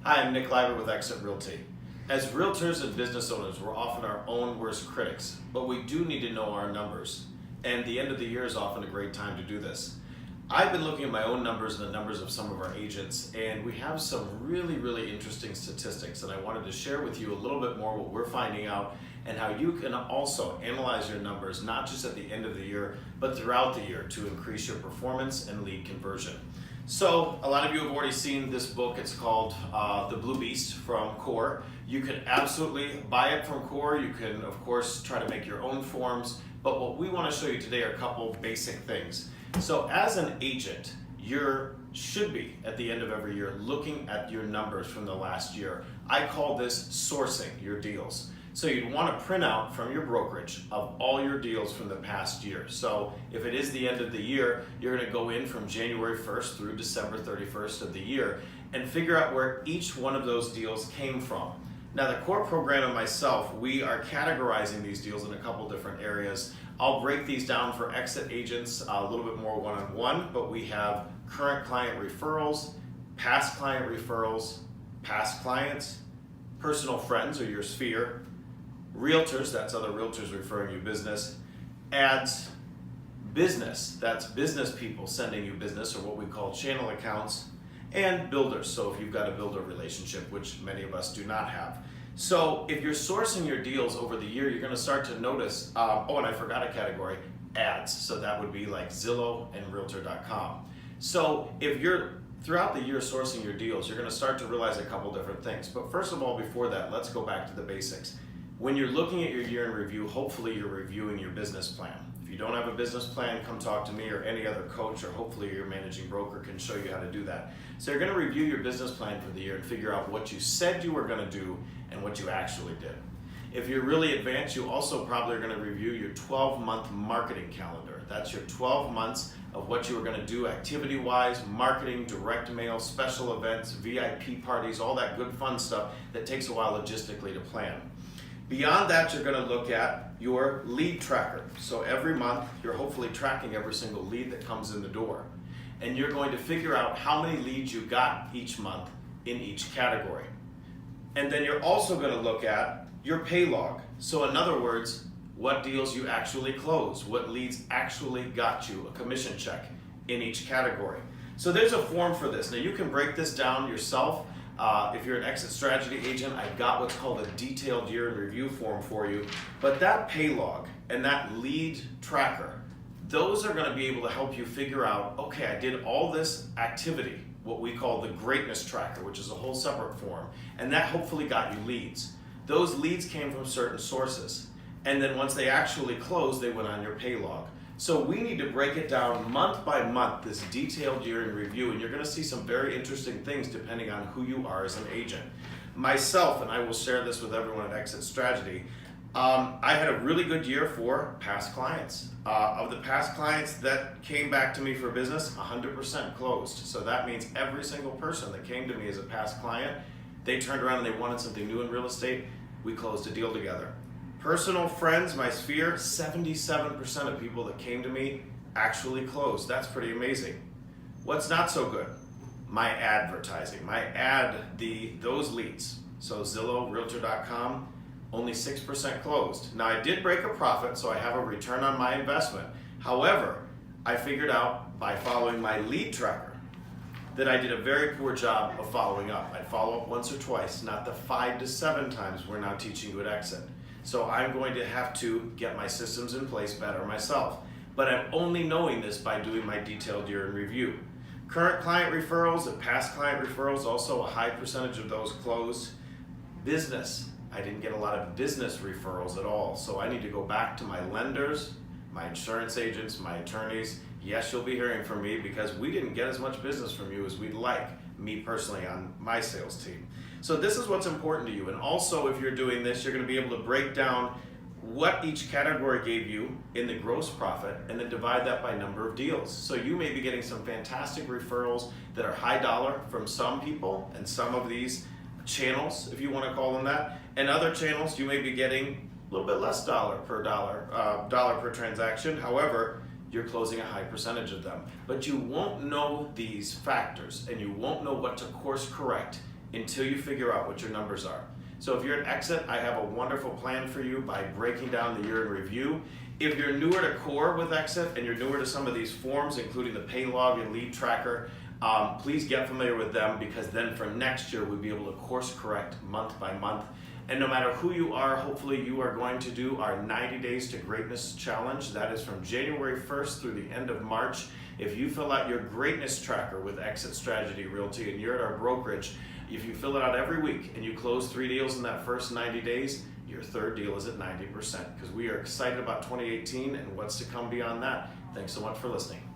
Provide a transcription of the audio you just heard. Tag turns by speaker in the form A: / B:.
A: Hi, I'm Nick Libert with Exit Realty. As realtors and business owners, we're often our own worst critics, but we do need to know our numbers. And the end of the year is often a great time to do this. I've been looking at my own numbers and the numbers of some of our agents, and we have some really interesting statistics, and I wanted to share with you a little bit more what we're finding out and how you can also analyze your numbers, not just at the end of the year, but throughout the year to increase your performance and lead conversion. So a lot of you have already seen this book. It's called The Blue Beast from Core. You can absolutely buy it from Core. You can, of course, try to make your own forms. But what we want to show you today are a couple basic things. So as an agent, you should be, at the end of every year, looking at your numbers from the last year. I call this sourcing your deals. So you'd want to print out from your brokerage of all your deals from the past year. So if it is the end of the year, you're going to go in from January 1st through December 31st of the year and figure out where each one of those deals came from. Now the core program and myself, we are categorizing these deals in a couple different areas. I'll break these down for exit agents a little bit more one-on-one, but we have current client referrals, past client referrals, past clients, personal friends or your sphere, Realtors, that's other realtors referring you business, ads, business, that's business people sending you business or what we call channel accounts, and builders, so if you've got a builder relationship, which many of us do not have. So if you're sourcing your deals over the year, you're going to start to notice, oh, and I forgot a category, ads, so that would be like Zillow and Realtor.com. So if you're throughout the year sourcing your deals, you're going to start to realize a couple different things. But first of all, before that, let's go back to the basics. When you're looking at your year in review, hopefully you're reviewing your business plan. If you don't have a business plan, come talk to me or any other coach, or hopefully your managing broker can show you how to do that. So you're going to review your business plan for the year and figure out what you said you were going to do and what you actually did. If you're really advanced, you also probably are going to review your 12-month marketing calendar. That's your 12 months of what you were going to do activity-wise, marketing, direct mail, special events, VIP parties, all that good fun stuff that takes a while logistically to plan. Beyond that, you're going to look at your lead tracker. So every month, you're hopefully tracking every single lead that comes in the door. And you're going to figure out how many leads you got each month in each category. And then you're also going to look at your pay log. So in other words, what deals you actually closed, what leads actually got you a commission check in each category. So there's a form for this. Now you can break this down yourself. If you're an exit strategy agent, I've got what's called a detailed year in review form for you. But that pay log and that lead tracker, those are going to be able to help you figure out, okay, I did all this activity, what we call the greatness tracker, which is a whole separate form, and that hopefully got you leads. Those leads came from certain sources, and then once they actually closed, they went on your pay log. So we need to break it down month by month, this detailed year in review, and you're going to see some very interesting things depending on who you are as an agent. Myself, and I will share this with everyone at Exit Strategy, I had a really good year for past clients. Of the past clients that came back to me for business, 100% closed. So that means every single person that came to me as a past client, they turned around and they wanted something new in real estate, we closed a deal together. Personal friends, my sphere, 77% of people that came to me actually closed. That's pretty amazing. What's not so good? My advertising, those leads. So Zillow, Realtor.com, only 6% closed. Now I did break a profit, so I have a return on my investment. However, I figured out by following my lead tracker that I did a very poor job of following up. I'd follow up once or twice, not the 5 to 7 times we're now teaching you at Exit. So I'm going to have to get my systems in place better myself. But I'm only knowing this by doing my detailed year in review. Current client referrals and past client referrals, also a high percentage of those closed. Business, I didn't get a lot of business referrals at all. So I need to go back to my lenders, my insurance agents, my attorneys. Yes, you'll be hearing from me because we didn't get as much business from you as we'd like, me personally on my sales team. So this is what's important to you. And also if you're doing this, you're going to be able to break down what each category gave you in the gross profit and then divide that by number of deals. So you may be getting some fantastic referrals that are high dollar from some people and some of these channels, if you want to call them that, and other channels you may be getting a little bit less dollar per transaction. However, you're closing a high percentage of them. But you won't know these factors and you won't know what to course correct until you figure out what your numbers are. So if you're at Exit, I have a wonderful plan for you by breaking down the year in review. If you're newer to Core with Exit and you're newer to some of these forms, including the pay log and lead tracker, please get familiar with them, because then for next year we'll be able to course correct month by month. And no matter who you are, hopefully you are going to do our 90 Days to Greatness Challenge. That is from January 1st through the end of March. If you fill out your greatness tracker with Exit Strategy Realty and you're at our brokerage, if you fill it out every week and you close 3 deals in that first 90 days, your third deal is at 90%, because we are excited about 2018 and what's to come beyond that. Thanks so much for listening.